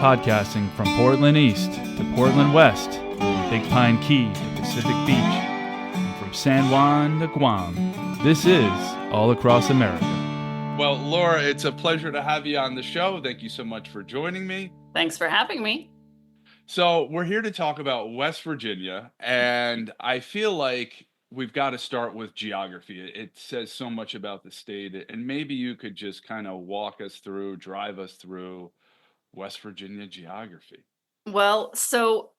Podcasting from Portland East to Portland West, from Big Pine Key to Pacific Beach, and from San Juan to Guam, this is All Across America. Well, Laura, it's a pleasure to have you on the show. Thank you so much for joining me. Thanks for having me. So we're here to talk about West Virginia, and I feel like we've got to start with geography. It says so much about the state, and maybe you could just kind of walk us through, drive us through West Virginia geography. Well, so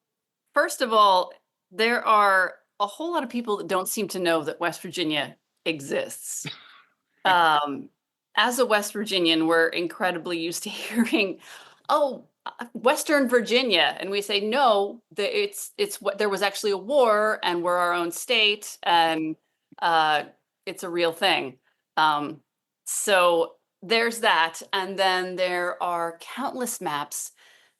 first of all, there are a whole lot of people that don't seem to know that West Virginia exists. As a West Virginian, we're incredibly used to hearing, "Oh, Western Virginia," and we say, "No, it's what there was actually a war, and we're our own state, and it's a real thing." So there's that, and then there are countless maps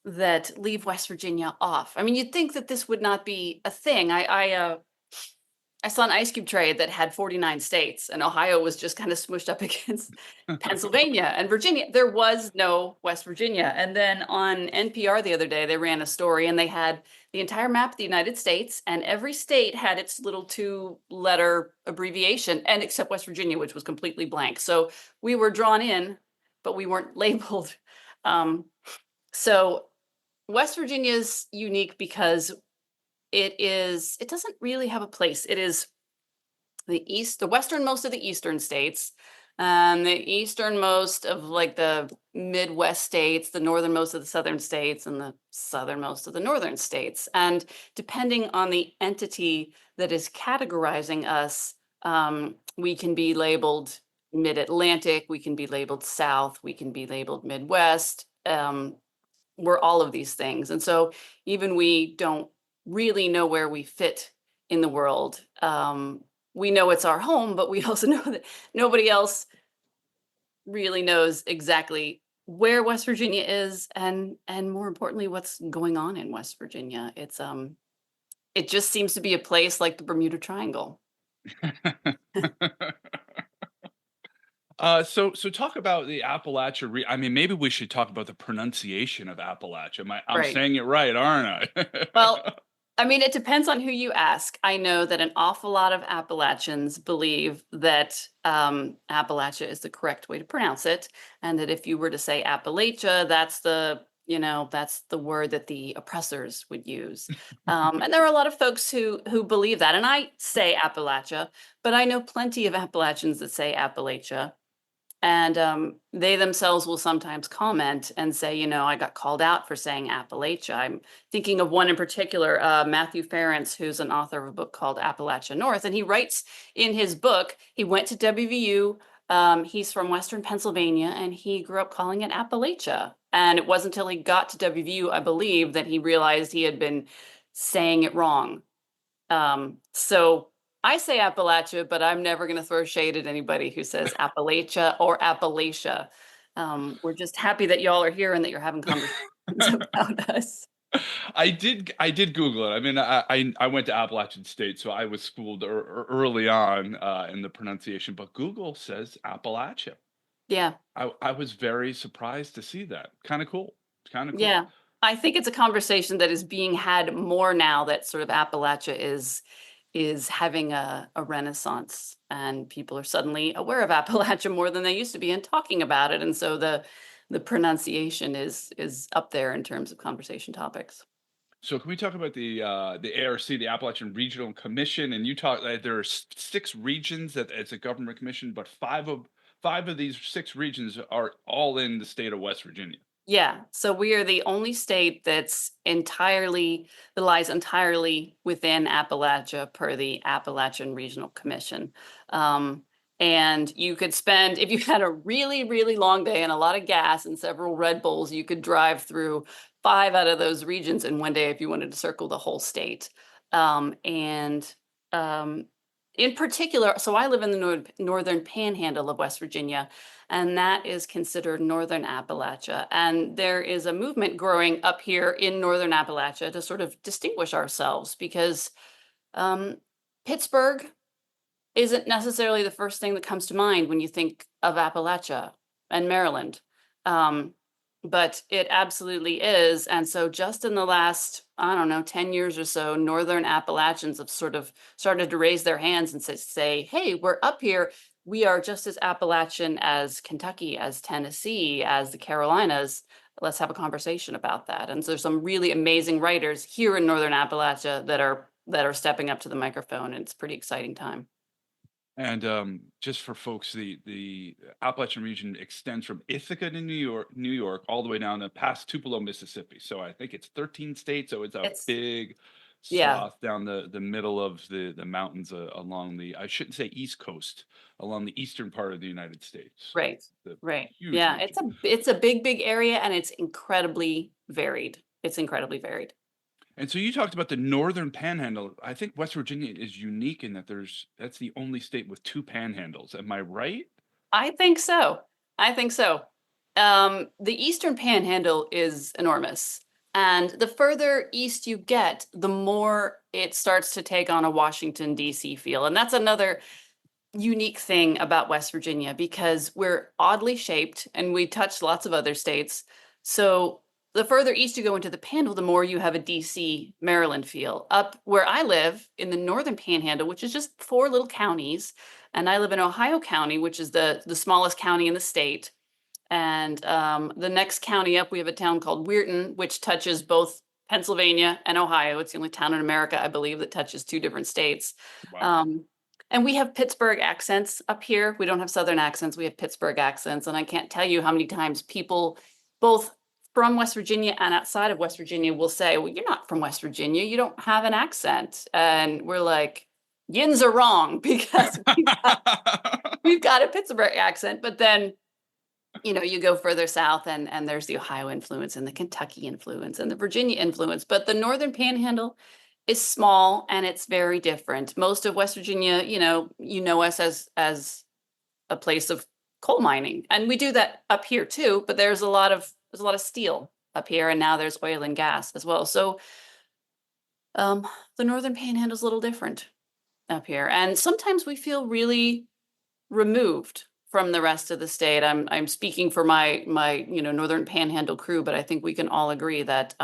that leave West Virginia off. I mean, you'd think that this would not be a thing. I saw an ice cube trade that had 49 states, and Ohio was just kind of smushed up against Pennsylvania and Virginia. There was no West Virginia. And then on NPR the other day, they ran a story and they had the entire map of the United States, and every state had its little 2-letter abbreviation, and except West Virginia, which was completely blank. So we were drawn in, but we weren't labeled. So West Virginia is unique because it doesn't really have a place. It is the westernmost of the eastern states, and the easternmost of like the Midwest states, the northernmost of the southern states, and the southernmost of the northern states. And depending on the entity that is categorizing us, we can be labeled Mid-Atlantic, we can be labeled South, we can be labeled Midwest. We're all of these things. And so even we don't really know where we fit in the world. We know it's our home, but we also know that nobody else really knows exactly where West Virginia is, and more importantly, what's going on in West Virginia. It just seems to be a place like the Bermuda Triangle. So talk about the Appalachia. I mean, maybe we should talk about the pronunciation of Appalachia. I'm Right. saying it right, aren't I? Well, I mean, it depends on who you ask. I know that an awful lot of Appalachians believe that Appalachia is the correct way to pronounce it, and that if you were to say Appalachia, that's the word that the oppressors would use. And there are a lot of folks who believe that, and I say Appalachia, but I know plenty of Appalachians that say Appalachia. And they themselves will sometimes comment and say, I got called out for saying Appalachia. I'm thinking of one in particular, Matthew Ferrance, who's an author of a book called Appalachia North. And he writes in his book, he went to WVU. He's from Western Pennsylvania, and he grew up calling it Appalachia. And it wasn't until he got to WVU, I believe, that he realized he had been saying it wrong. So I say Appalachia, but I'm never going to throw shade at anybody who says Appalachia or Appalachia. We're just happy that y'all are here and that you're having conversations about us. I did Google it. I mean, I went to Appalachian State, so I was schooled early on in the pronunciation. But Google says Appalachia. Yeah. I was very surprised to see that. Kind of cool. Kind of cool. Yeah. I think it's a conversation that is being had more now that sort of Appalachia is having a renaissance, and people are suddenly aware of Appalachia more than they used to be and talking about it. And so the pronunciation is up there in terms of conversation topics. So can we talk about the ARC, the Appalachian Regional Commission? And you talk that there are 6 regions that it's a government commission, but five of these 6 regions are all in the state of West Virginia. Yeah, so we are the only state that lies entirely within Appalachia per the Appalachian Regional Commission. And you could spend, if you had a really, really long day and a lot of gas and several Red Bulls, you could drive through 5 out of those regions in one day if you wanted to circle the whole state. In particular, so I live in the northern panhandle of West Virginia, and that is considered Northern Appalachia. And there is a movement growing up here in Northern Appalachia to sort of distinguish ourselves, because Pittsburgh isn't necessarily the first thing that comes to mind when you think of Appalachia and Maryland. but it absolutely is. And so just in the last, I don't know, 10 years or so, Northern Appalachians have sort of started to raise their hands and say, hey, we're up here. We are just as Appalachian as Kentucky, as Tennessee, as the Carolinas. Let's have a conversation about that. And so there's some really amazing writers here in Northern Appalachia that are stepping up to the microphone, and it's a pretty exciting time. And just for folks, the Appalachian region extends from Ithaca to New York, all the way down to past Tupelo, Mississippi. So I think it's 13 states. So it's a It's big yeah, swath down the middle of the mountains along the, I shouldn't say East Coast, along the eastern part of the United States. right. The Right. huge Yeah, region. it's a big, big area and it's incredibly varied. It's incredibly varied. And so you talked about the Northern Panhandle. I think West Virginia is unique in that that's the only state with two panhandles. Am I right? I think so. I think so. The Eastern Panhandle is enormous. And the further east you get, the more it starts to take on a Washington, D.C. feel. And that's another unique thing about West Virginia because we're oddly shaped and we touch lots of other states. So the further east you go into the panhandle, the more you have a DC, Maryland feel. Up where I live in the northern panhandle, which is just four little counties, and I live in Ohio County, which is the smallest county in the state. And the next county up, we have a town called Weirton, which touches both Pennsylvania and Ohio. It's the only town in America, I believe, that touches two different states. Wow. Um, and we have Pittsburgh accents up here. We don't have Southern accents. We have Pittsburgh accents. And I can't tell you how many times people, both from West Virginia and outside of West Virginia, will say, well, you're not from West Virginia. You don't have an accent. And we're like, yins are wrong because we've got a Pittsburgh accent. But then you go further south and there's the Ohio influence and the Kentucky influence and the Virginia influence, but the Northern Panhandle is small and it's very different. Most of West Virginia, you know us as a place of coal mining, and we do that up here too. But there's a lot of steel up here, and now there's oil and gas as well. So the Northern Panhandle is a little different up here, and sometimes we feel really removed from the rest of the state. I'm speaking for my Northern Panhandle crew, but I think we can all agree that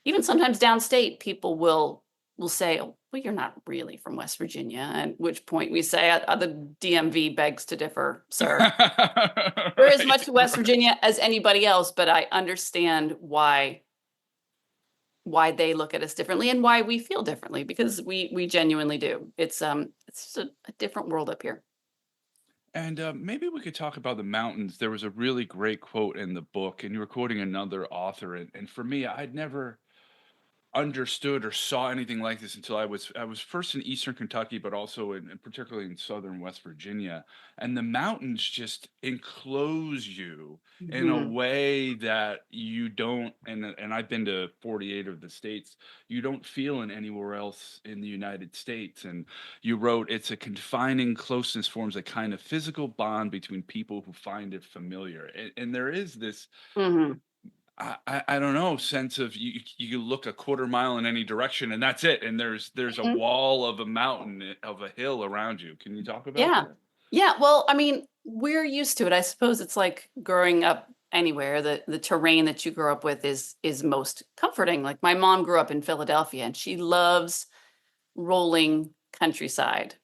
even sometimes downstate people will say, oh, well, you're not really from West Virginia, at which point we say the DMV begs to differ, sir. We're as Right, much West Virginia as anybody else, but I understand why they look at us differently and why we feel differently, because we genuinely do. It's just a different world up here. and maybe we could talk about the mountains. There was a really great quote in the book, and you were quoting another author, and for me, I'd never understood or saw anything like this until I was first in Eastern Kentucky, but also in particularly in Southern West Virginia, and the mountains just enclose you in a Mhm. way that you don't. And I've been to 48 of the states. You don't feel in anywhere else in the United States. And you wrote, "It's a confining closeness forms a kind of physical bond between people who find it familiar," and there is this Mhm. I don't know, sense of you look a quarter mile in any direction and that's it, and there's a Mhm. wall of a mountain, of a hill around you. Can you talk about Yeah. that? Yeah, well, I mean, we're used to it. I suppose it's like growing up anywhere. The terrain that you grow up with is most comforting. Like my mom grew up in Philadelphia and she loves rolling countryside.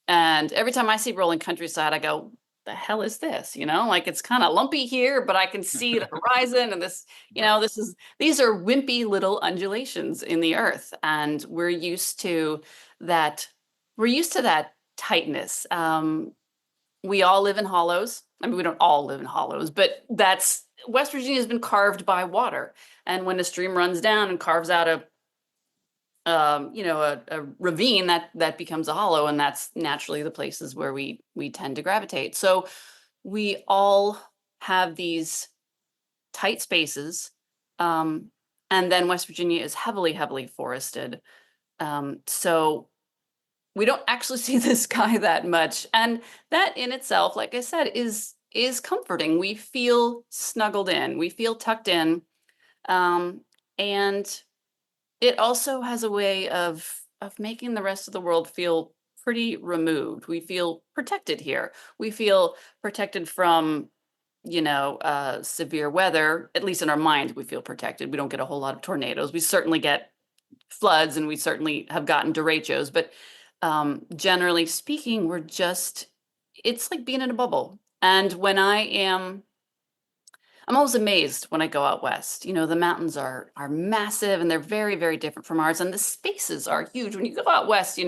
And every time I see rolling countryside, I go, the hell is this? Like it's kind of lumpy here, but I can see the horizon and Right. these are wimpy little undulations in the earth. And that, we're used to that tightness. We all live in hollows. I mean, we don't all live in hollows, but that's West Virginia has been carved by water. And when a stream runs down and carves out a ravine, that becomes a hollow, and that's naturally the places where we tend to gravitate. So we all have these tight spaces, um, and then West Virginia is heavily, heavily forested. So we don't actually see the sky that much, and that in itself, like I said, is comforting. We feel snuggled in, we feel tucked in, um, and it also has a way of making the rest of the world feel pretty removed. We feel protected here. We feel protected from severe weather, at least in our mind, we feel protected. We don't get a whole lot of tornadoes. We certainly get floods and we certainly have gotten derechos, but generally speaking, it's like being in a bubble. And I'm always amazed when I go out west. The mountains are massive and they're very, very different from ours. And the spaces are huge. When you go out west,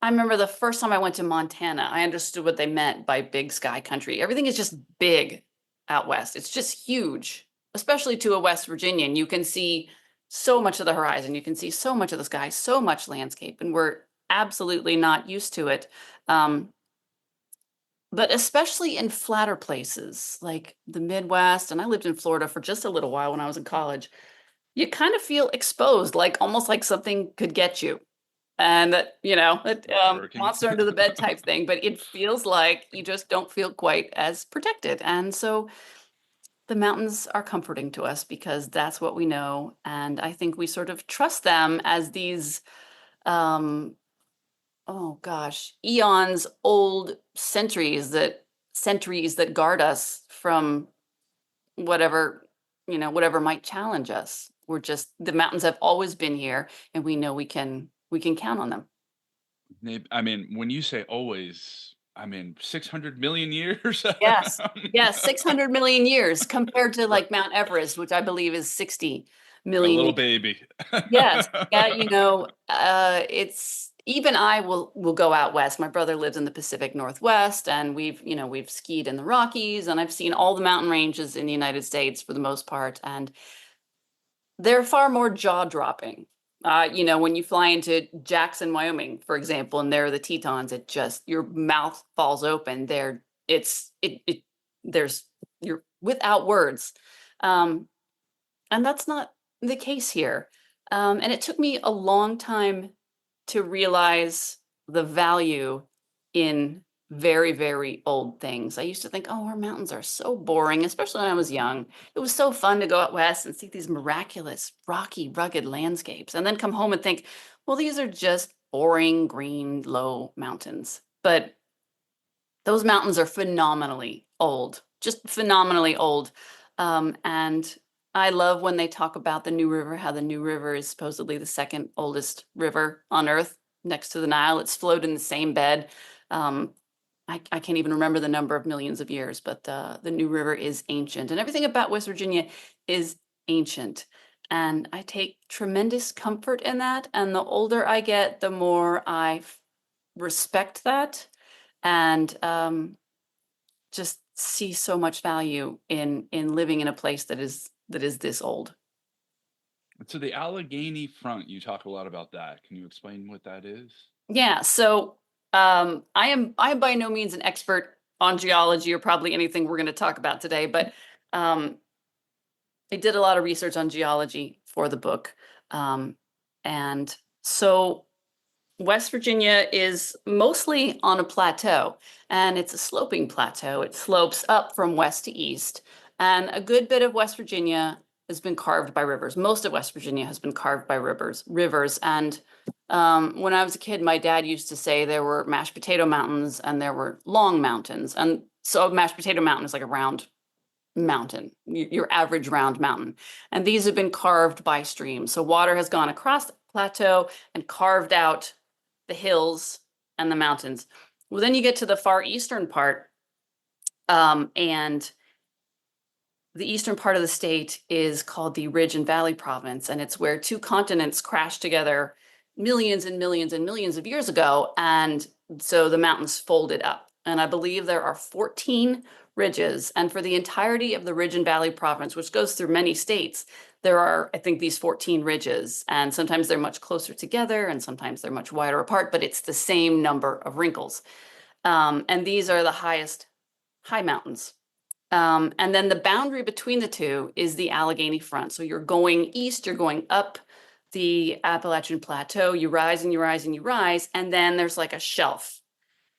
I remember the first time I went to Montana, I understood what they meant by big sky country. Everything is just big out west. It's just huge, especially to a West Virginian. You can see so much of the horizon. You can see so much of the sky, so much landscape, and we're absolutely not used to it. Um, but especially in flatter places like the Midwest, and I lived in Florida for just a little while when I was in college, you kind of feel exposed, like almost like something could get you. And Like a hurricane. monster under the bed type thing, but it feels like you just don't feel quite as protected. And so the mountains are comforting to us because that's what we know. And I think we sort of trust them as these, um, oh gosh, eons old centuries that guard us from whatever, whatever might challenge us. The mountains have always been here and we know we can count on them. I mean, when you say always, I mean 600 million years. Yes. Yes, 600 million years compared to Right. like Mount Everest, which I believe is 60 A million little years. baby. Yes. Yeah, it's even I will go out west. My brother lives in the Pacific Northwest and we've skied in the Rockies and I've seen all the mountain ranges in the United States for the most part and they're far more jaw-dropping. When you fly into Jackson, Wyoming, for example, and there are the Tetons, it just your mouth falls open. There's you're without words, um, and that's not the case here. And it took me a long time to realize the value in very, very old things. I used to think, oh, our mountains are so boring, especially when I was young. It was so fun to go out west and see these miraculous, rocky, rugged landscapes, and then come home and think, well, these are just boring, green, low mountains. But those mountains are phenomenally old, just phenomenally old. And I love when they talk about the New River, how the New River is supposedly the second oldest river on Earth next to the Nile. It's flowed in the same bed. Um, I can't even remember the number of millions of years, but the New River is ancient. And everything about West Virginia is ancient. And I take tremendous comfort in that. And the older I get, the more I respect that and just see so much value in living in a place that is this old. So the Allegheny Front, you talk a lot about that. Can you explain what that is? Yeah, so I am by no means an expert on geology or probably anything we're going to talk about today, but um, I did a lot of research on geology for the book, um, and so West Virginia is mostly on a plateau, and it's a sloping plateau. It slopes up from west to east, and a good bit of West Virginia has been carved by rivers. Most of West Virginia has been carved by rivers. And when I was a kid, my dad used to say there were mashed potato mountains and there were long mountains. And so a mashed potato mountain is like a round mountain, your average round mountain. And these have been carved by streams. So water has gone across the plateau and carved out the hills and the mountains. Well, then you get to the far eastern part, and the eastern part of the state is called the Ridge and Valley Province, and it's where two continents crashed together millions and millions and millions of years ago, and so the mountains folded up. And I believe there are 14 ridges, and for the entirety of the Ridge and Valley Province, which goes through many states, there are, I think, these 14 ridges, and sometimes they're much closer together, and sometimes they're much wider apart, but it's the same number of wrinkles. And these are the highest high mountains. And then the boundary between the two is the Allegheny Front. So you're going east, you're going up the Appalachian Plateau, you rise and you rise and you rise, and then there's like a shelf,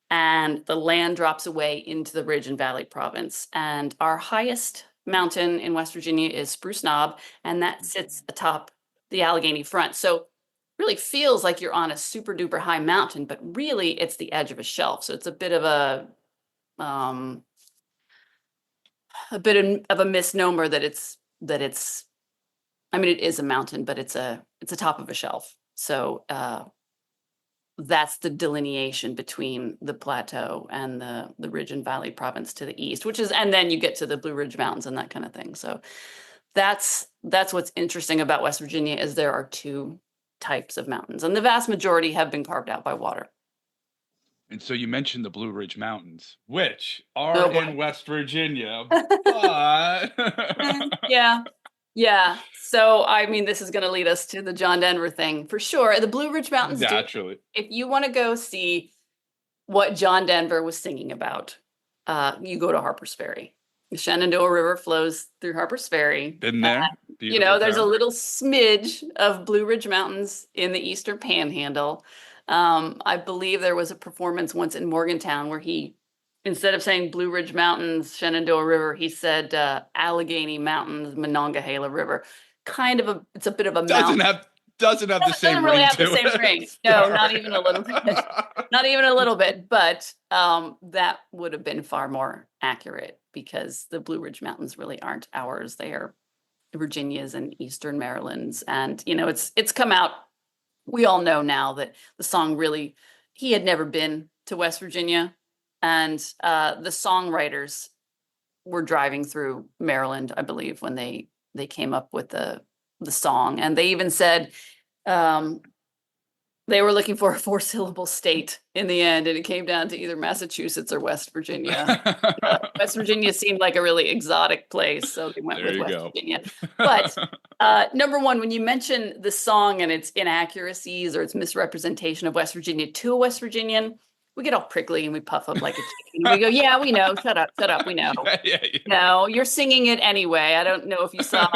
and the land drops away into the Ridge and Valley Province. And our highest mountain in West Virginia is Spruce Knob, and that sits atop the Allegheny Front. So really feels like you're on a super duper high mountain, but really it's the edge of a shelf. So it's a bit of a um, of a misnomer that it's I mean, it is a mountain, but it's a top of a shelf. So that's the delineation between the plateau and the Ridge and Valley province to the east, which is, and then you get to the Blue Ridge Mountains and that kind of thing. So that's what's interesting about West Virginia is there are two types of mountains, and the vast majority have been carved out by water. And so you mentioned the Blue Ridge Mountains, which are Oh in boy. West Virginia, but Yeah. Yeah. So, I mean, this is going to lead us to the John Denver thing for sure. The Blue Ridge Mountains do. naturally. If you want to go see what John Denver was singing about, you go to Harper's Ferry. The Shenandoah River flows through Harper's Ferry. Been there. You Beautiful know, there's a town. little smidge of Blue Ridge Mountains in the Eastern Panhandle. I believe there was a performance once in Morgantown where he, instead of saying Blue Ridge Mountains, Shenandoah River, he said Allegheny Mountains, Monongahela River. Kind of it's a bit of a Doesn't mountain. have doesn't have the Doesn't same really ring have the to same ring. it. No, not Sorry. even a little bit. Not even a little bit, but that would have been far more accurate because the Blue Ridge Mountains really aren't ours. They are Virginia's and Eastern Maryland's. And, you know, it's come out. We all know now that the song really, he had never been to West Virginia. And the songwriters were driving through Maryland, I believe, when they came up with the song. And they even said, um, they were looking for a four-syllable state in the end, and it came down to either Massachusetts or West Virginia. West Virginia seemed like a really exotic place, so they went There with you West go. Virginia. But number one, when you mention the song and its inaccuracies or its misrepresentation of West Virginia to a West Virginian, we get all prickly and we puff up like a chicken. We go, "Yeah, we know. Shut up. We know. Yeah. No, you're singing it anyway." I don't know if you saw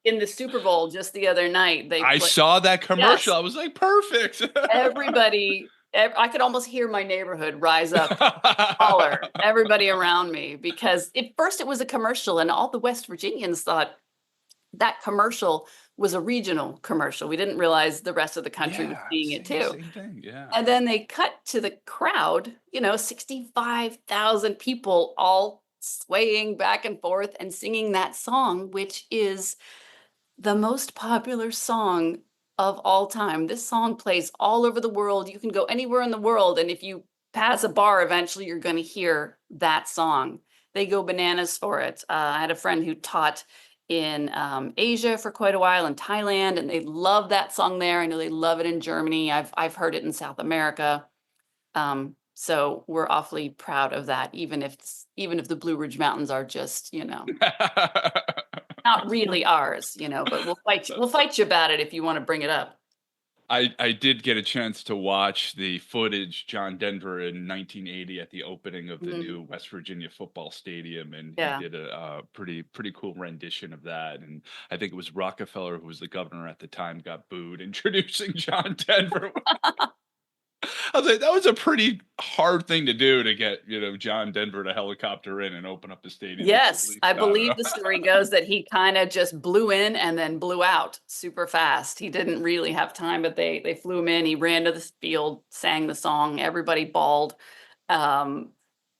in the Super Bowl just the other night, they I played. saw that commercial. Yes, I was like, perfect. everybody, I could almost hear my neighborhood rise up, holler, everybody around me, because at first it was a commercial, and all the West Virginians thought that commercial was a regional commercial. We didn't realize the rest of the country was Yeah, seeing it same too. same thing. Yeah. And then they cut to the crowd, you know, 65,000 people all swaying back and forth and singing that song, which is the most popular song of all time. This song plays all over the world. You can go anywhere in the world, and if you pass a bar, eventually you're going to hear that song. They go bananas for it. I had a friend who taught in Asia for quite a while, in Thailand, and they love that song there. I know they love it in Germany. I've heard it in South America. So we're awfully proud of that, even if the Blue Ridge Mountains are just, you know, not really ours, you know, but we'll fight you about it if you want to bring it up. I did get a chance to watch the footage John Denver in 1980 at the opening of the Mhm. new West Virginia football stadium, and he Yeah. did a, pretty cool rendition of that. And I think it was Rockefeller, who was the governor at the time, got booed introducing John Denver. I was like, that was a pretty hard thing to do to get, John Denver to helicopter in and open up the stadium with the Yes, police. I I don't believe the know. story goes that he kind of just blew in and then blew out super fast. He didn't really have time, but they flew him in. He ran to the field, sang the song. Everybody bawled, um,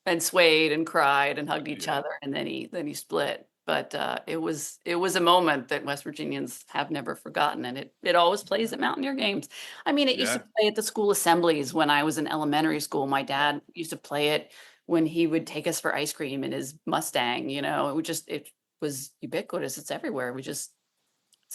and swayed and cried and hugged each Yeah, other, and then he split. But it was a moment that West Virginians have never forgotten, and it always plays at Mountaineer games. I mean, it used to yeah. play at the school assemblies when I was in elementary school. My dad used to play it when he would take us for ice cream in his Mustang. You know, it was ubiquitous. It's everywhere. It's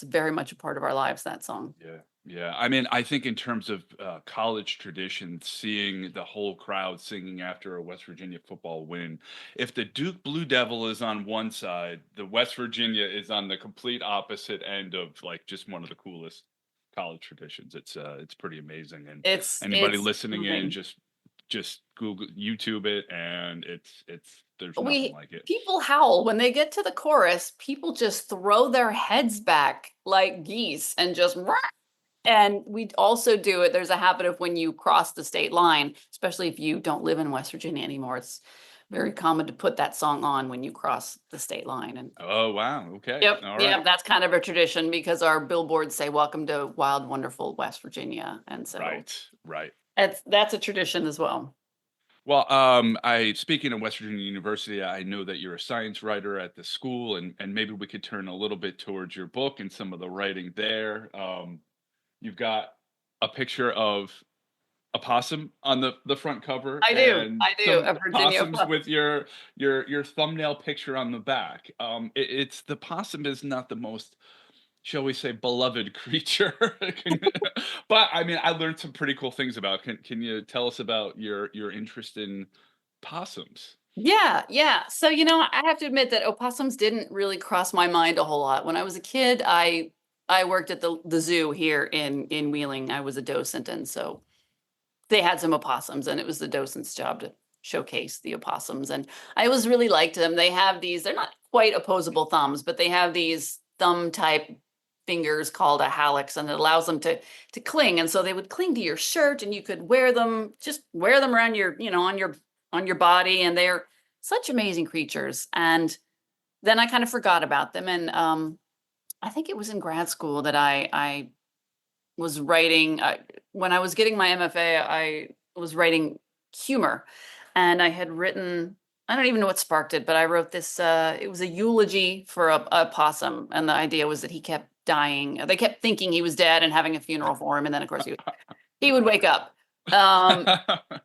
very much a part of our lives. That song. Yeah, yeah. I mean, I think in terms of college tradition, seeing the whole crowd singing after a West Virginia football win, if the Duke Blue Devil is on one side, the West Virginia is on the complete opposite end of like just one of the coolest college traditions. It's pretty amazing, and anybody It's listening in, moving. just Google YouTube it, and it's there's nothing We like it. People howl when they get to the chorus. People just throw their heads back like geese and just "Rah!" And we also do it. There's a habit of when you cross the state line, especially if you don't live in West Virginia anymore. It's very common to put that song on when you cross the state line. And Oh wow, okay, yep, all right, yeah, that's kind of a tradition because our billboards say "Welcome to Wild, Wonderful West Virginia," and so right, right. that's a tradition as well. Well, I speaking of West Virginia University, I know that you're a science writer at the school, and maybe we could turn a little bit towards your book and some of the writing there. You've got a picture of a possum on the front cover and I do, some a Virginia possums opossum. with your thumbnail picture on the back. It's the possum is not the most, shall we say, beloved creature. But I mean, I learned some pretty cool things about. Can you tell us about your interest in possums? Yeah, yeah. So, I have to admit that opossums didn't really cross my mind a whole lot. When I was a kid, I worked at the zoo here in Wheeling. I was a docent, and so they had some opossums, and it was the docent's job to showcase the opossums. And I always really liked them. They have these, they're not quite opposable thumbs, but they have these thumb type fingers called a hallux, and it allows them to cling. And so they would cling to your shirt, and you could wear them, just wear them around your, on your body. And they're such amazing creatures. And then I kind of forgot about them. And I think it was in grad school that I was writing when I was getting my MFA. I was writing humor, and I had written. I don't even know what sparked it, but I wrote this. It was a eulogy for a possum, and the idea was that he kept dying. They kept thinking he was dead and having a funeral for him, and then of course he would wake up. Um,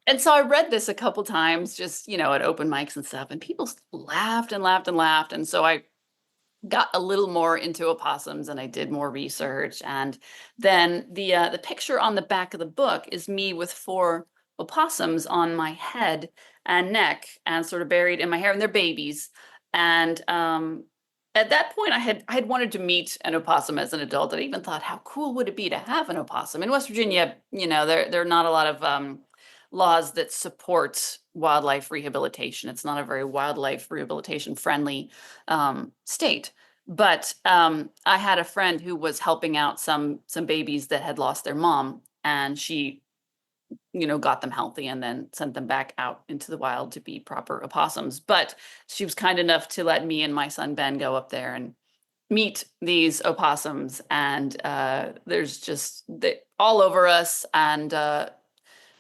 and so I read this a couple times, just at open mics and stuff, and people laughed and laughed and laughed, and so I got a little more into opossums and I did more research. And then the picture on the back of the book is me with four opossums on my head and neck and sort of buried in my hair, and they're babies. And at that point, I had wanted to meet an opossum as an adult. I even thought, how cool would it be to have an opossum in West Virginia? There are not a lot of laws that support wildlife rehabilitation. It's not a very wildlife rehabilitation friendly state. But I had a friend who was helping out some babies that had lost their mom, and she, got them healthy and then sent them back out into the wild to be proper opossums. But she was kind enough to let me and my son Ben go up there and meet these opossums, and there's just all over us, and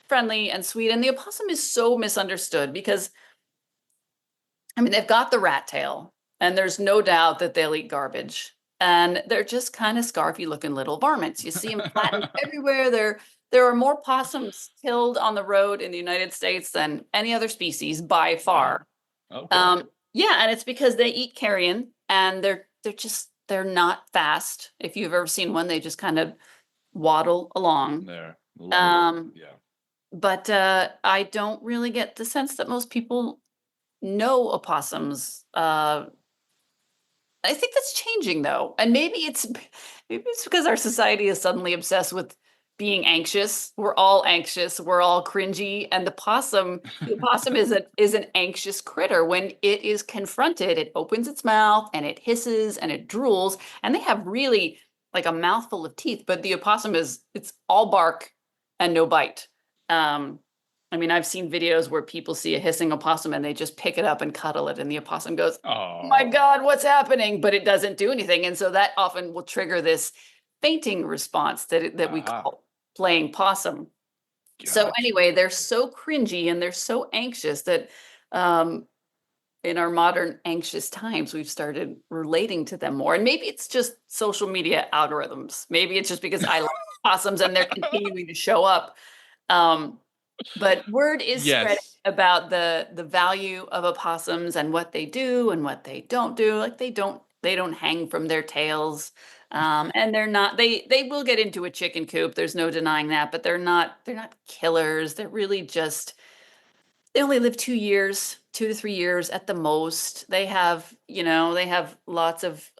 friendly and sweet. And the opossum is so misunderstood because I mean, they've got the rat tail, and there's no doubt that they'll eat garbage. And they're just kind of scarfy looking little varmints. You see them flattened everywhere. There are more possums killed on the road in the United States than any other species by Wow. far. Okay. Yeah, and it's because they eat carrion, and they're not fast. If you've ever seen one, they just kind of waddle along. There. Lovely. Um, Yeah. but I don't really get the sense that most people know opossums. I think that's changing though, and maybe it's because our society is suddenly obsessed with being anxious. We're all anxious. We're all cringy, and the opossum is an anxious critter. When it is confronted, it opens its mouth and it hisses and it drools, and they have really like a mouthful of teeth. But the opossum it's all bark and no bite. Um, I mean, I've seen videos where people see a hissing opossum and they just pick it up and cuddle it, and the opossum goes, "Oh my Oh. God, what's happening?" But it doesn't do anything. And so that often will trigger this fainting response that we Aha. call playing possum. So Gotcha. anyway, they're Okay. so cringy and they're so anxious that um, in our modern anxious times, we've started relating to them more. And maybe it's just social media algorithms. Maybe it's just because I like possums and they're continuing to show up. Um, but word is spreading Yes. about the value of opossums and what they do and what they don't do. Like they don't hang from their tails. And they're not they will get into a chicken coop. There's no denying that, but they're not killers. They're really just they only live 2 years, 2 to 3 years at the most. They have lots of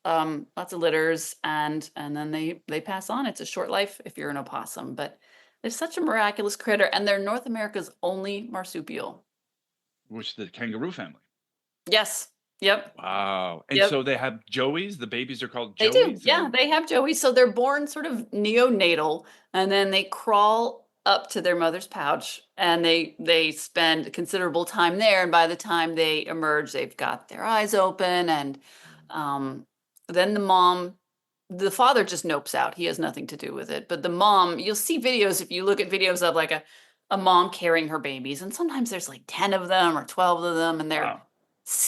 litters, and then they pass on. It's a short life if you're an opossum, but they're such a miraculous critter, and they're North America's only marsupial. Which the kangaroo family. Yes. Yep. Wow. And Yep. so they have joeys? The babies are called They do. joeys? Yeah, And they have joeys. So they're born sort of neonatal, and then they crawl up to their mother's pouch, and they spend considerable time there. And by the time they emerge, they've got their eyes open, and um, then the father just nopes out. He has nothing to do with it. But the mom, you'll see videos if you look at videos of like a mom carrying her babies, and sometimes there's like 10 of them or 12 of them, and they're Wow.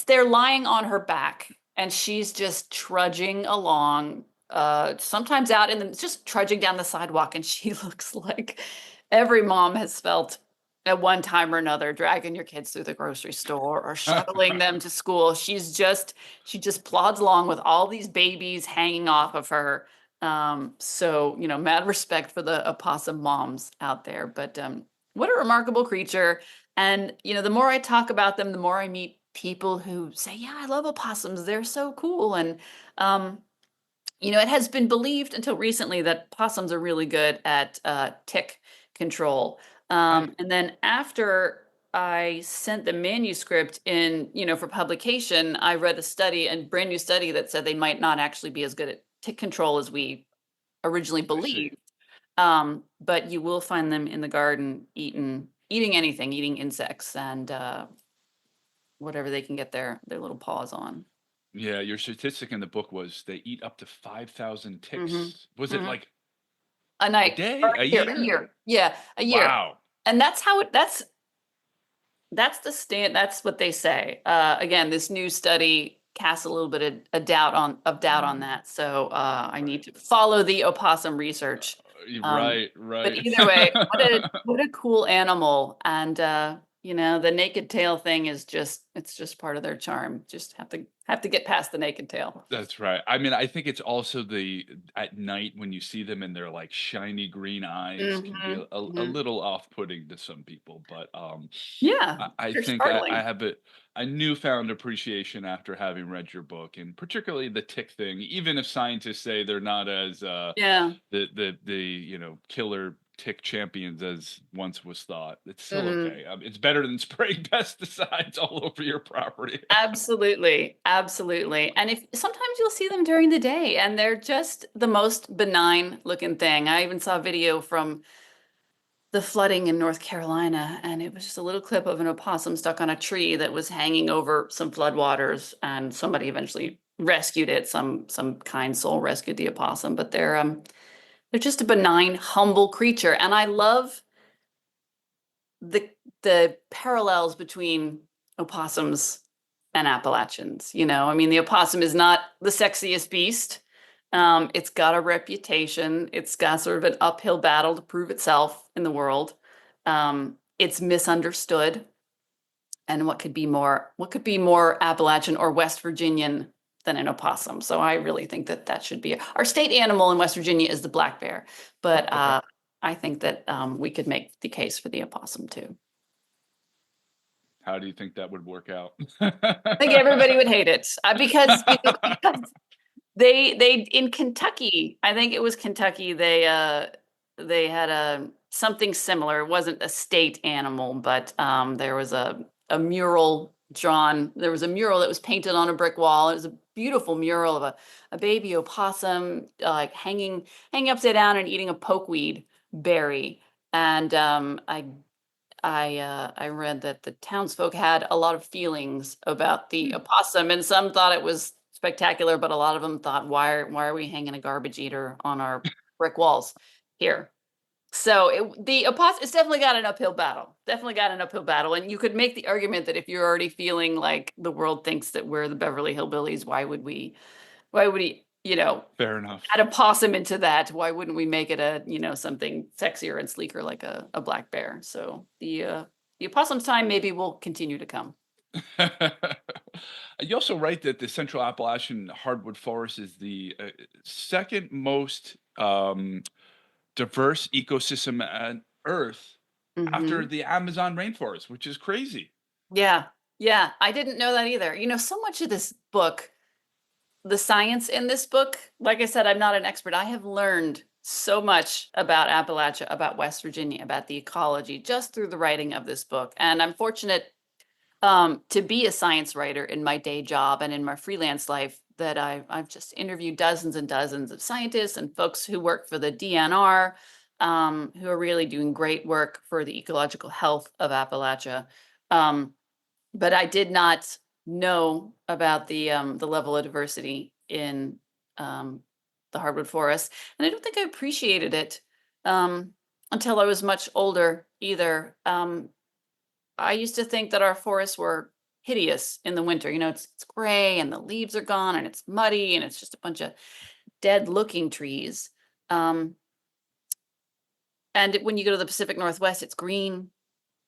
they're lying on her back, and she's just trudging along, sometimes out in the just trudging down the sidewalk, and she looks like every mom has felt at one time or another, dragging your kids through the grocery store or shuttling them to school. She just plods along with all these babies hanging off of her. So, mad respect for the opossum moms out there. But what a remarkable creature. And, the more I talk about them, the more I meet people who say, yeah, I love opossums. They're so cool. And, um, it has been believed until recently that possums are really good at tick control. Right. And then after I sent the manuscript in, for publication, I read a brand new study that said they might not actually be as good at tick control as we originally I see. believed. But you will find them in the garden eating anything, eating insects and whatever they can get their little paws on. Yeah, your statistic in the book was they eat up to 5,000 Hmm. ticks. Was it Hmm. like A a night or day, a a year, a year? year. Yeah, a year. Wow. And that's what they say. Again, this new study casts a little bit of doubt on that. So I need Right. to follow the opossum research. Um, Right, but right. either way, what a cool animal. And the naked tail thing is just part of their charm. Just have to get past the naked tail. That's right. I mean, I think it's also the at night when you see them and their, like, shiny green eyes can be Hmm. a Hmm. little off-putting to some people, but, Yeah, I they're think I startling. have a newfound appreciation after having read your book, and particularly the tick thing, even if scientists say they're not as, Yeah. killer tick champions as once was thought, it's still Mhm. okay. It's better than spraying pesticides all over your property. Absolutely, absolutely. And if sometimes you'll see them during the day and they're just the most benign looking thing. I even saw a video from the flooding in North Carolina, and it was just a little clip of an opossum stuck on a tree that was hanging over some floodwaters, and somebody eventually rescued it. Some kind soul rescued the opossum, but they're just a benign, humble creature. And I love the the parallels between opossums and Appalachians. I mean, the opossum is not the sexiest beast. It's got a reputation. It's got sort of an uphill battle to prove itself in the world. It's misunderstood. And what could be more Appalachian or West Virginian than an opossum? So I really think that should be our state animal in West Virginia is the black bear, but Okay. I think that we could make the case for the opossum too. How do you think that would work out? I think everybody would hate it because they in Kentucky, I think it was Kentucky, they had a something similar. It wasn't a state animal, but there was a mural drawn. There was a mural that was painted on a brick wall. It was a beautiful mural of a baby opossum like hanging upside down and eating a pokeweed berry. And I read that the townsfolk had a lot of feelings about the Hmm. opossum, and some thought it was spectacular, but a lot of them thought, why are we hanging a garbage eater on our brick walls here? So the opossum, it's definitely got an uphill battle. Definitely got an uphill battle, and you could make the argument that if you're already feeling like the world thinks that we're the Beverly Hillbillies, why would he, Fair enough. add a possum into that? Why wouldn't we make it something sexier and sleeker like a black bear? So the opossum's time maybe will continue to come. You also write that the Central Appalachian hardwood forest is the second most diverse ecosystem on Earth after Hmm. the Amazon rainforest, which is crazy. Yeah, yeah. I didn't know that either. So much of this book, the science in this book, like I said, I'm not an expert. I have learned so much about Appalachia, about West Virginia, about the ecology just through the writing of this book. And I'm fortunate to be a science writer in my day job and in my freelance life that I've just interviewed dozens and dozens of scientists and folks who work for the DNR, who are really doing great work for the ecological health of Appalachia. Um, but I did not know about the level of diversity in um, the hardwood forest, and I don't think I appreciated it until I was much older either. I used to think that our forests were hideous in the winter. It's gray and the leaves are gone and it's muddy and it's just a bunch of dead looking trees. Um, and when you go to the Pacific Northwest, it's green,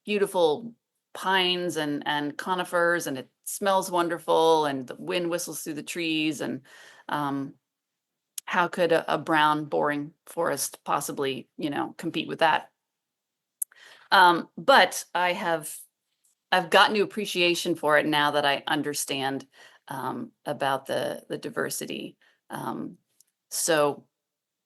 beautiful pines and conifers, and it smells wonderful, and the wind whistles through the trees. And um, how could a brown, boring forest possibly, compete with that? But I've gotten new appreciation for it now that I understand about the diversity. Um, so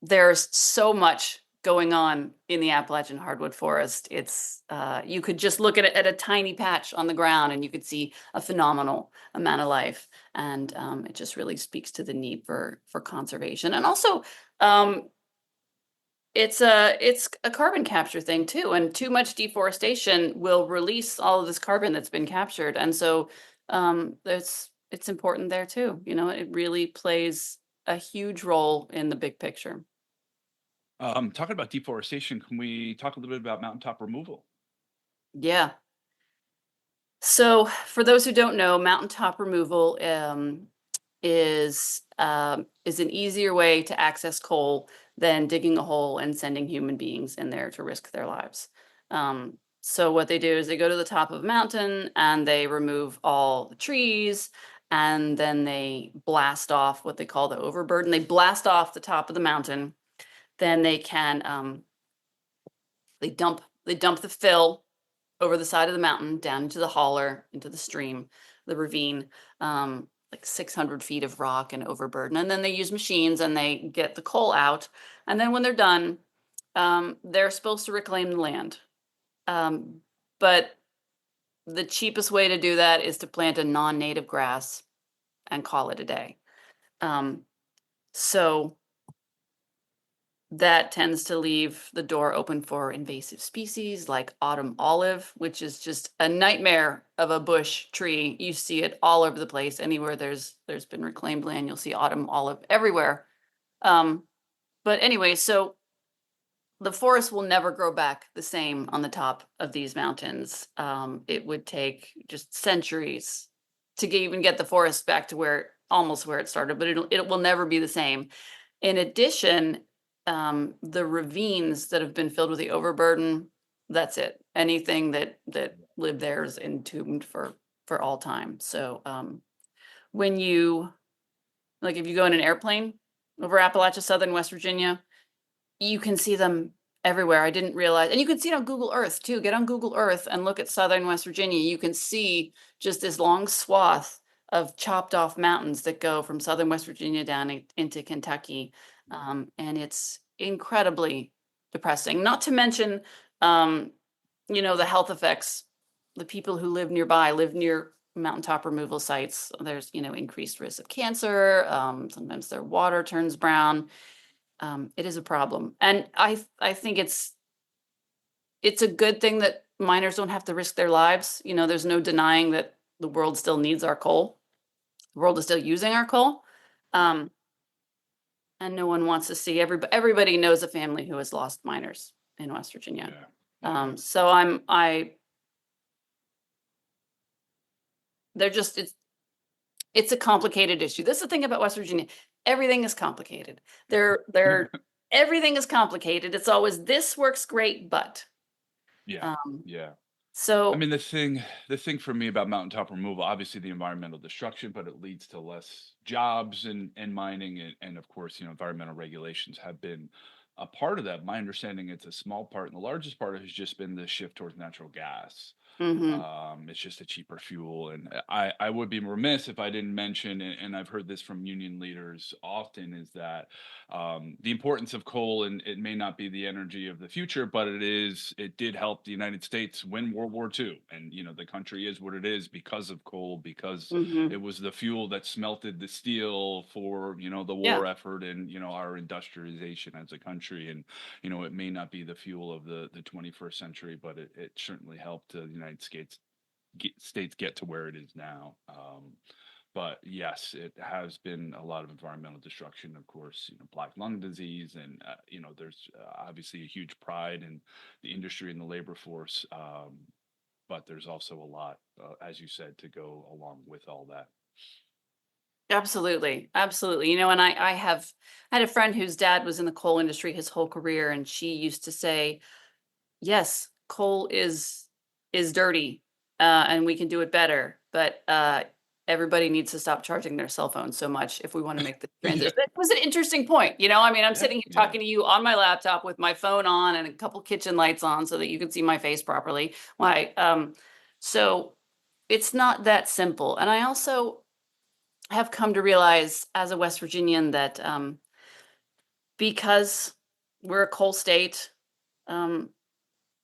there's so much going on in the Appalachian hardwood forest. It's you could just look at a tiny patch on the ground and you could see a phenomenal amount of life, and it just really speaks to the need for conservation. And also, um, it's a carbon capture thing too, and too much deforestation will release all of this carbon that's been captured. And so there's it's important there too. It really plays a huge role in the big picture. Talking about deforestation, can we talk a little bit about mountaintop removal? Yeah. So for those who don't know, mountaintop removal is an easier way to access coal than digging a hole and sending human beings in there to risk their lives. So what they do is they go to the top of a mountain and they remove all the trees, and then they blast off what they call the overburden. They blast off the top of the mountain. Then they dump the fill over the side of the mountain down into the holler, into the stream, the ravine, like 600 feet of rock and overburden. And then they use machines and they get the coal out. And then when they're done, they're supposed to reclaim the land. Um, but the cheapest way to do that is to plant a non-native grass and call it a day. Um, so that tends to leave the door open for invasive species like autumn olive, which is just a nightmare of a bush tree. You see it all over the place. Anywhere there's been reclaimed land, you'll see autumn olive everywhere. Um, but anyway, so the forest will never grow back the same on the top of these mountains. It would take just centuries to even get the forest back to almost where it started, but it will never be the same. In addition, the ravines that have been filled with the overburden, that's it. Anything that lived there is entombed for all time. So when you like if you go in an airplane over Appalachia, southern West Virginia, you can see them everywhere. I didn't realize, and you can see it on Google Earth too. Get on Google Earth and look at southern West Virginia. You can see just this long swath of chopped off mountains that go from southern West Virginia down into Kentucky. And it's incredibly depressing. Not to mention, um, the health effects. The people who live nearby live near mountaintop removal sites. There's, increased risk of cancer. Sometimes their water turns brown. It is a problem, and I think it's a good thing that miners don't have to risk their lives. There's no denying that the world still needs our coal. The world is still using our coal, um, and no one wants to see everybody knows a family who has lost miners in West Virginia. Yeah. Yeah. So they're just it's a complicated issue. That's the thing about West Virginia. Everything is complicated. They're everything is complicated. It's always this works great, but Yeah. um, Yeah. I so mean, the thing for me about mountaintop removal, obviously the environmental destruction, but it leads to less jobs and mining, and of course, environmental regulations have been a part of that. My understanding, it's a small part, and the largest part has just been the shift towards natural gas. mhm, It's just a cheaper fuel, and I would be remiss if I didn't mention, and I've heard this from union leaders often, is that the importance of coal, and it may not be the energy of the future, but it did help the United States win World War II, and the country is what it is because of coal, because it mhm. was the fuel that smelted the steel for the Yeah, war effort, and our industrialization as a country. And it may not be the fuel of the 21st century, but it certainly helped the United States get to where it is now. But yes, it has been a lot of environmental destruction, of course, black lung disease, and there's obviously a huge pride in the industry and the labor force, but there's also a lot, as you said, to go along with all that. Absolutely, absolutely. And I had a friend whose dad was in the coal industry his whole career, and she used to say, yes, coal is dirty, and we can do it better, but everybody needs to stop charging their cell phones so much if we want to make the Yeah, transition. That was an interesting point. I mean, I'm yeah, sitting here yeah, talking to you on my laptop with my phone on and a couple kitchen lights on so that you can see my face properly. Why? So it's not that simple. And I also have come to realize as a West Virginian that because we're a coal state, um,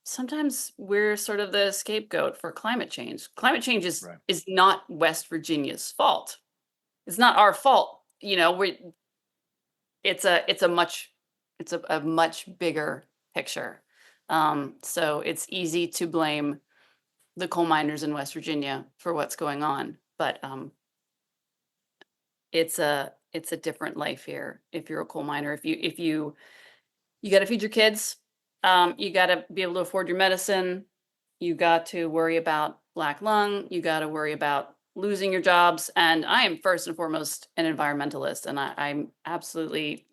sometimes we're sort of the scapegoat for climate change. Climate change right. is not West Virginia's fault. It's not our fault. It's a much bigger picture. So it's easy to blame the coal miners in West Virginia for what's going on, but it's a different life here. If you're a coal miner, if you got to feed your kids, you got to be able to afford your medicine. You got to worry about black lung. You got to worry about losing your jobs. And I am first and foremost an environmentalist, and I'm absolutely,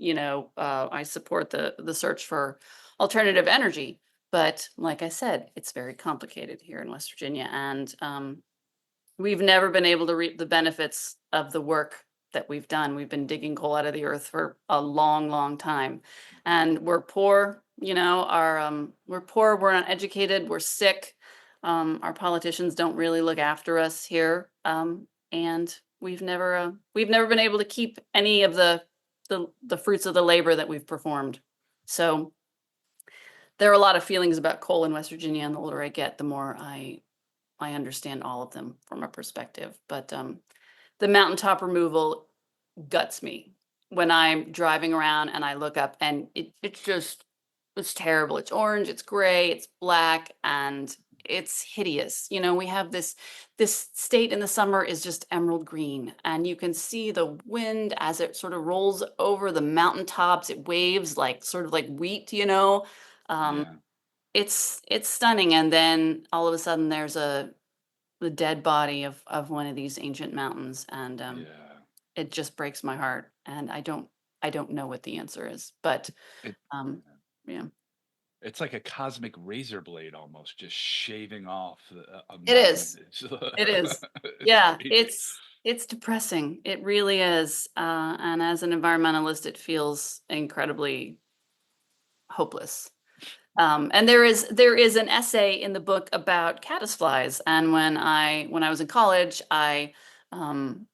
I support the search for alternative energy. But like I said, it's very complicated here in West Virginia, and we've never been able to reap the benefits of the work that we've done. We've been digging coal out of the earth for a long, long time. And we're poor, we're poor, we're uneducated, we're sick. Our politicians don't really look after us here. And we've never been able to keep any of the fruits of the labor that we've performed. So there are a lot of feelings about coal in West Virginia, and the older I get, the more I understand all of them from a perspective. But the mountaintop removal guts me when I'm driving around and I look up, and it's terrible. It's orange, it's gray, it's black, and it's hideous. We have this state in the summer is just emerald green, and you can see the wind as it sort of rolls over the mountaintops. It waves like sort of like wheat. Um, Yeah, it's stunning, and then all of a sudden there's the dead body of one of these ancient mountains, and yeah. it just breaks my heart, and I don't know what the answer is, but It, um yeah, it's like a cosmic razor blade almost, just shaving off a it mountain. is. It's, It is. it's Yeah, crazy. it's depressing. It really is. And as an environmentalist, it feels incredibly hopeless. And there is an essay in the book about caddisflies, and when I was in college, um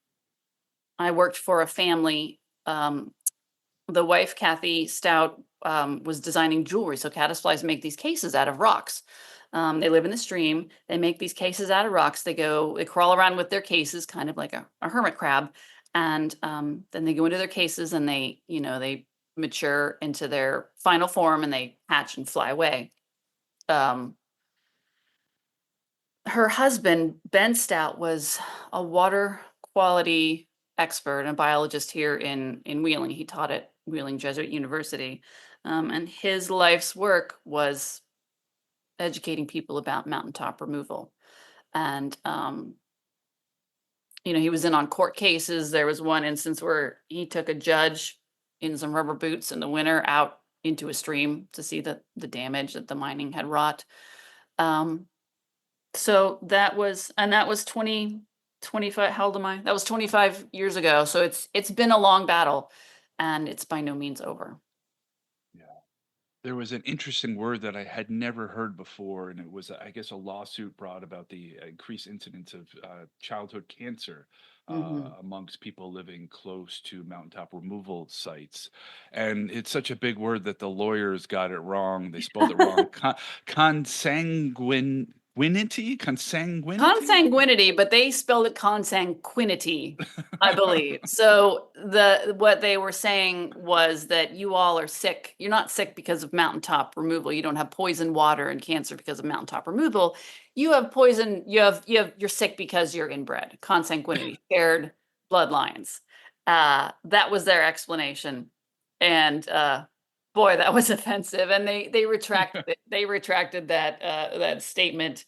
I worked for a family. The wife, Kathy Stout, was designing jewelry. So caddisflies make these cases out of rocks. They live in the stream. They make these cases out of rocks. They crawl around with their cases, kind of like a hermit crab, and then they go into their cases and they mature into their final form and they hatch and fly away. Um, Her husband, Ben Stout, was a water quality expert and a biologist here in Wheeling. He taught at Wheeling Jesuit University. And his life's work was educating people about mountaintop removal. And, he was in on court cases. There was one instance where he took a judge in some rubber boots in the winter out into a stream to see the damage that the mining had wrought. Um, So that was 25. How old am I? That was 25 years ago. So it's been a long battle, and it's by no means over. Yeah. There was an interesting word that I had never heard before, and it was, I guess, a lawsuit brought about the increased incidence of childhood cancer Mhm. amongst people living close to mountaintop removal sites. And it's such a big word that the lawyers got it wrong. They spelled it wrong. Consanguinity? Consanguinity, but they spelled it consanguinity, I believe. So what they were saying was that you all are sick. You're not sick because of mountaintop removal. You don't have poison water and cancer because of mountaintop removal. You have poison. You're sick because you're inbred. Consanguinity, shared. bloodlines. That was their explanation. And boy, that was offensive. And they retracted that statement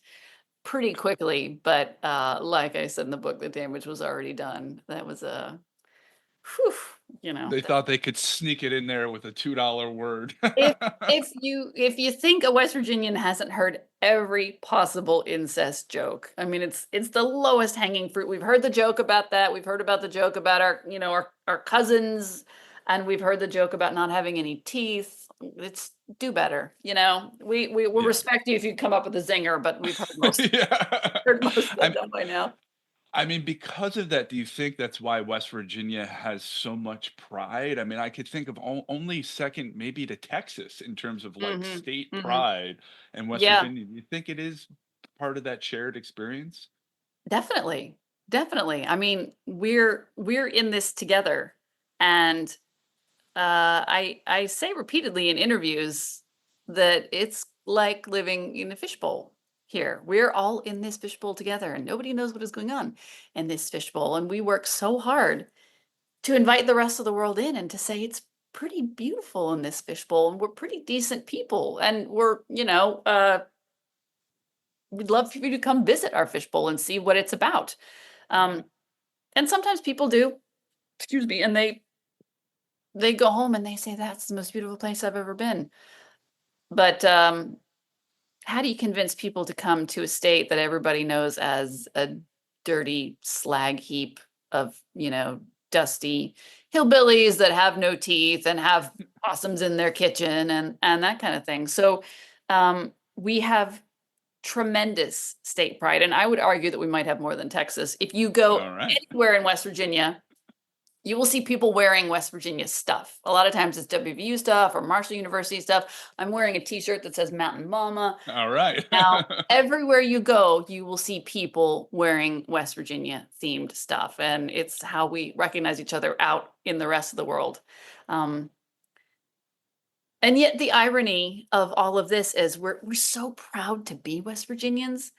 pretty quickly. But like I said in the book, the damage was already done. That was a whew, They thought they could sneak it in there with a $2 word. if if you think a West Virginian hasn't heard every possible incest joke, I mean it's the lowest hanging fruit. We've heard the joke about that. We've heard about the joke about our cousins, and we've heard the joke about not having any teeth. It's do better, you know. We will Yeah. respect you if you come up with a zinger, but we've Yeah. heard most of I'm them by now. I mean, because of that, do you think that's why West Virginia has so much pride? I mean, I could think of only second, maybe to Texas in terms of like Hmm. state Hmm. pride and West Yeah, Virginia. Do you think it is part of that shared experience? definitely. Definitely. I mean, we're in this together. And I say repeatedly in interviews that it's like living in a fishbowl here. We're all in this fishbowl together, and nobody knows what is going on in this fishbowl. And we work so hard to invite the rest of the world in and to say it's pretty beautiful in this fishbowl, and we're pretty decent people, and we'd love for you to come visit our fishbowl and see what it's about. Um, and sometimes people do, excuse me, and they go home and they say that's the most beautiful place I've ever been. But how do you convince people to come to a state that everybody knows as a dirty slag heap of, dusty hillbillies that have no teeth and have possums in their kitchen and that kind of thing? So we have tremendous state pride, and I would argue that we might have more than Texas. If you go All right. anywhere in West Virginia, you will see people wearing West Virginia stuff. A lot of times it's WVU stuff or Marshall University stuff. I'm wearing a t-shirt that says Mountain Mama. All right. Now, everywhere you go, you will see people wearing West Virginia themed stuff, and it's how we recognize each other out in the rest of the world. Um, and yet, the irony of all of this is we're so proud to be West Virginians,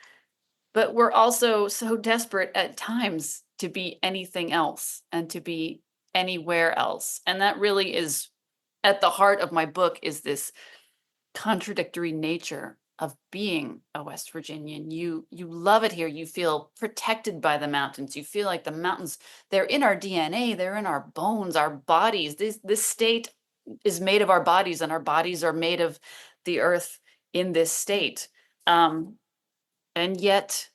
but we're also so desperate at times to be anything else and to be anywhere else. And that really is at the heart of my book, is this contradictory nature of being a West Virginian. You love it here. You feel protected by the mountains. You feel like the mountains, they're in our DNA, they're in our bones, our bodies. This state is made of our bodies, and our bodies are made of the earth in this state. And yet,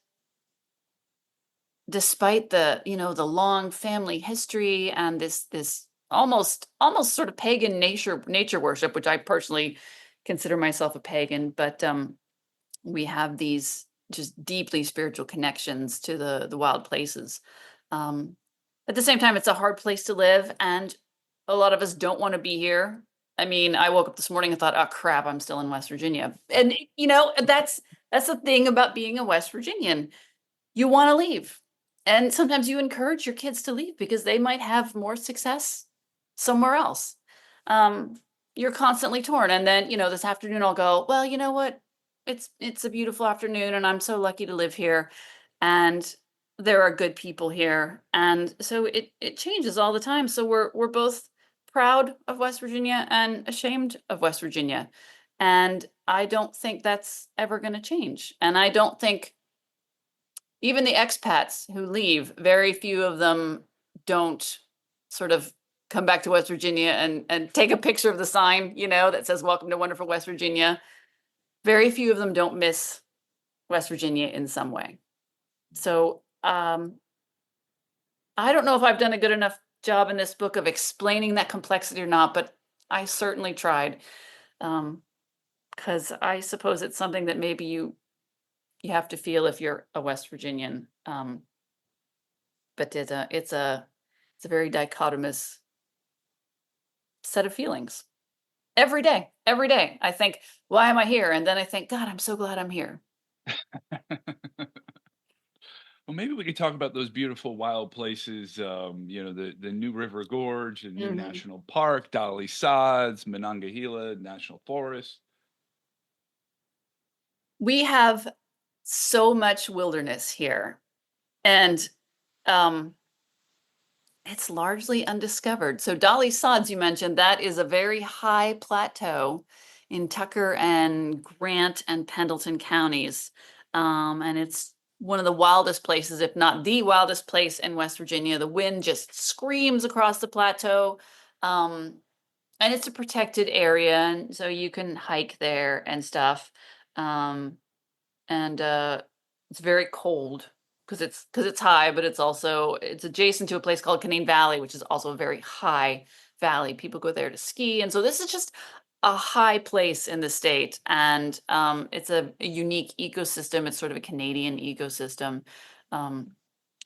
despite the long family history and this almost sort of pagan nature worship, which I personally consider myself a pagan, but we have these just deeply spiritual connections to the wild places. Um, at the same time, it's a hard place to live, and a lot of us don't want to be here. I mean, I woke up this morning and thought, "Oh crap, I'm still in West Virginia," and that's the thing about being a West Virginian. You want to leave. And sometimes you encourage your kids to leave because they might have more success somewhere else. Um, you're constantly torn. And then, this afternoon I'll go, well, you know what? It's a beautiful afternoon and I'm so lucky to live here. And there are good people here. And so it changes all the time. So we're both proud of West Virginia and ashamed of West Virginia. And I don't think that's ever going to change. And I don't think even the expats who leave, very few of them don't sort of come back to West Virginia and take a picture of the sign, that says "Welcome to wonderful West Virginia." Very few of them don't miss West Virginia in some way. So I don't know if I've done a good enough job in this book of explaining that complexity or not, but I certainly tried, because I suppose it's something that maybe you have to feel if you're a West Virginian. But it's a very dichotomous set of feelings. Every day, I think, "Why am I here?" And then I think, "God, I'm so glad I'm here." Well, maybe we could talk about those beautiful wild places, the New River Gorge, the New Mhm. National Park, Dolly Sods, Monongahela National Forest. We have so much wilderness here, and, um It's largely undiscovered. So Dolly Sods, you mentioned, that is a very high plateau in Tucker and Grant and Pendleton counties. And it's one of the wildest places, if not the wildest place in West Virginia. The wind just screams across the plateau. And it's a protected area, and so you can hike there and stuff. Um, and it's very cold because it's high, but it's adjacent to a place called Canaan Valley, which is also a very high valley. People go there to ski, and so this is just a high place in the state, and it's a unique ecosystem. It's sort of a Canadian ecosystem. Um,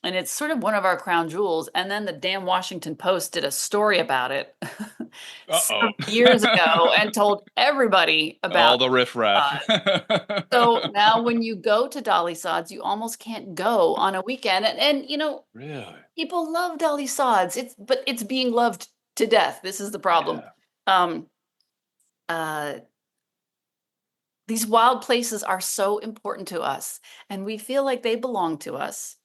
and it's sort of one of our crown jewels. And then the damn Washington Post did a story about it Uh-oh. some years ago and told everybody All about the riffraff. uh, so now when you go to Dolly Sods, you almost can't go on a weekend. And Really? people love Dolly Sods. But it's being loved to death. This is the problem. Yeah. Um, uh, these wild places are so important to us, and we feel like they belong to us.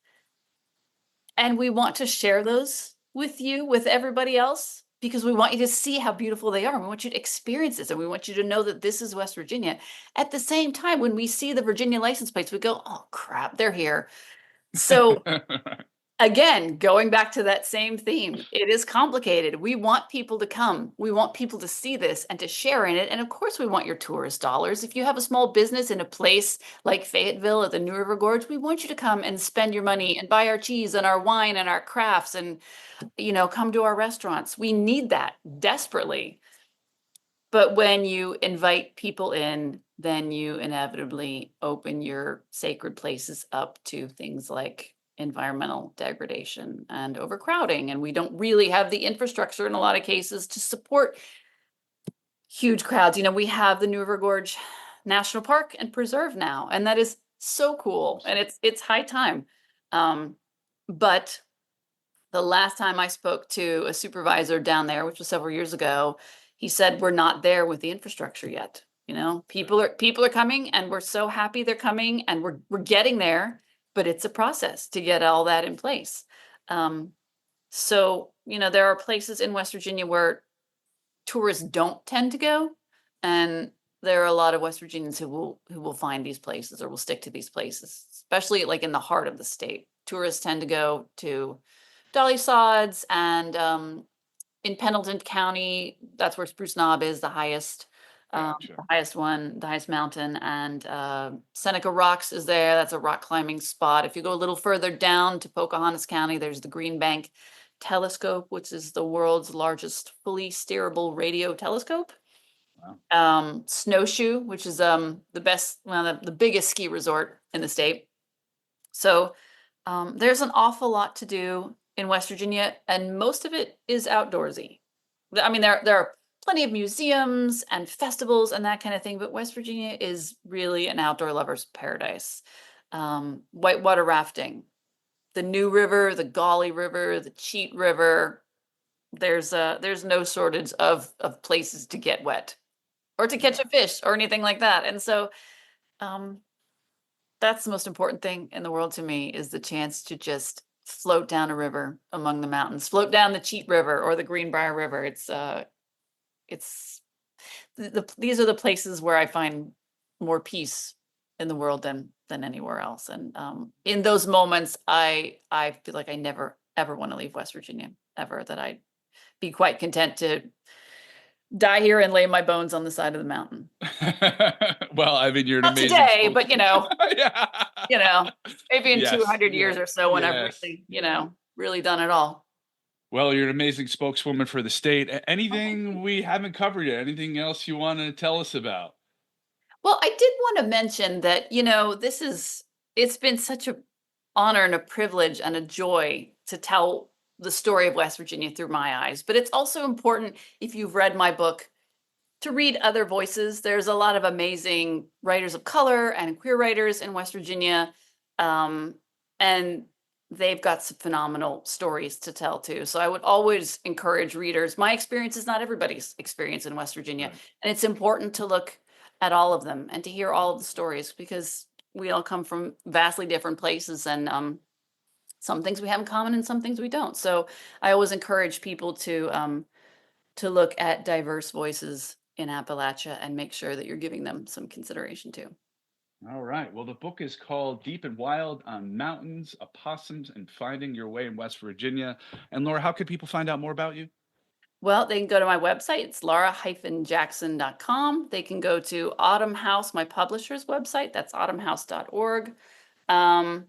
And we want to share those with you, with everybody else, because we want you to see how beautiful they are. We want you to experience this, and we want you to know that this is West Virginia. At the same time, when we see the Virginia license plates, we go, oh crap, they're here. So again, going back to that same theme, it is complicated. We want people to come. We want people to see this and to share in it. And of course, we want your tourist dollars. If you have a small business in a place like Fayetteville at the New River Gorge, we want you to come and spend your money and buy our cheese and our wine and our crafts and, come to our restaurants. We need that desperately. But when you invite people in, then you inevitably open your sacred places up to things like environmental degradation and overcrowding. And we don't really have the infrastructure in a lot of cases to support huge crowds. We have the New River Gorge National Park and Preserve now, and that is so cool. And it's high time. But the last time I spoke to a supervisor down there, which was several years ago, he said we're not there with the infrastructure yet. People are coming, and we're so happy they're coming, and we're getting there, but it's a process to get all that in place. So there are places in West Virginia where tourists don't tend to go, and there are a lot of West Virginians who will find these places or will stick to these places, especially like in the heart of the state. Tourists tend to go to Dolly Sods and in Pendleton County, that's where Spruce Knob is, Gotcha. the highest one, the highest mountain, and Seneca Rocks is there. That's a rock climbing spot. If you go a little further down to Pocahontas County, there's the Green Bank Telescope, which is the world's largest fully steerable radio telescope. Wow. Snowshoe, which is the biggest ski resort in the state. So there's an awful lot to do in West Virginia, and most of it is outdoorsy. I mean, there are plenty of museums and festivals and that kind of thing, but West Virginia is really an outdoor lover's paradise. Whitewater rafting, the New River, the Gauley River, the Cheat River. There's no shortage of places to get wet or to catch Yeah. a fish or anything like that. And so um, that's the most important thing in the world to me, is the chance to just float down a river among the mountains, float down the Cheat River or the Greenbrier River. It's these are the places where I find more peace in the world than anywhere else. And in those moments, I feel like I never ever want to leave West Virginia ever. That I'd be quite content to die here and lay my bones on the side of the mountain. Well, I mean, you're an Not amazing today, but spokeswoman. Yeah. you know, maybe in Yes. 200 Yeah. years or so when I've Yes. really, Yeah. really done it all. Well, you're an amazing spokeswoman for the state. Oh, thank you. Anything we haven't covered yet? Anything else you want to tell us about? Well, I did want to mention that, it's been such a honor and a privilege and a joy to tell the story of West Virginia through my eyes. But it's also important, if you've read my book, to read other voices. There's a lot of amazing writers of color and queer writers in West Virginia. And they've got some phenomenal stories to tell too. So I would always encourage readers. My experience is not everybody's experience in West Virginia. Right. And it's important to look at all of them and to hear all of the stories, because we all come from vastly different places. And some things we have in common and some things we don't. So I always encourage people to look at diverse voices in Appalachia and make sure that you're giving them some consideration too. All right. Well, the book is called Deep and Wild on Mountains, Opossums, and Finding Your Way in West Virginia. And Laura, how could people find out more about you? Well, they can go to my website. It's laura-jackson.com. They can go to Autumn House, my publisher's website. That's autumnhouse.org. Um,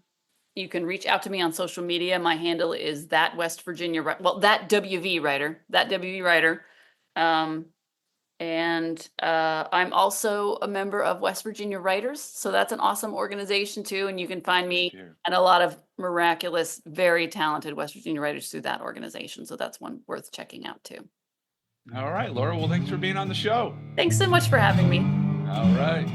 you can reach out to me on social media. My handle is that West Virginia, well, that WV writer, that WV writer. Um, and I'm also a member of West Virginia Writers. So that's an awesome organization too. And you can find Great me to hear. and a lot of miraculous, very talented West Virginia writers through that organization. So that's one worth checking out too. All right, Laura. Well, thanks for being on the show. Thanks so much for having me. All right.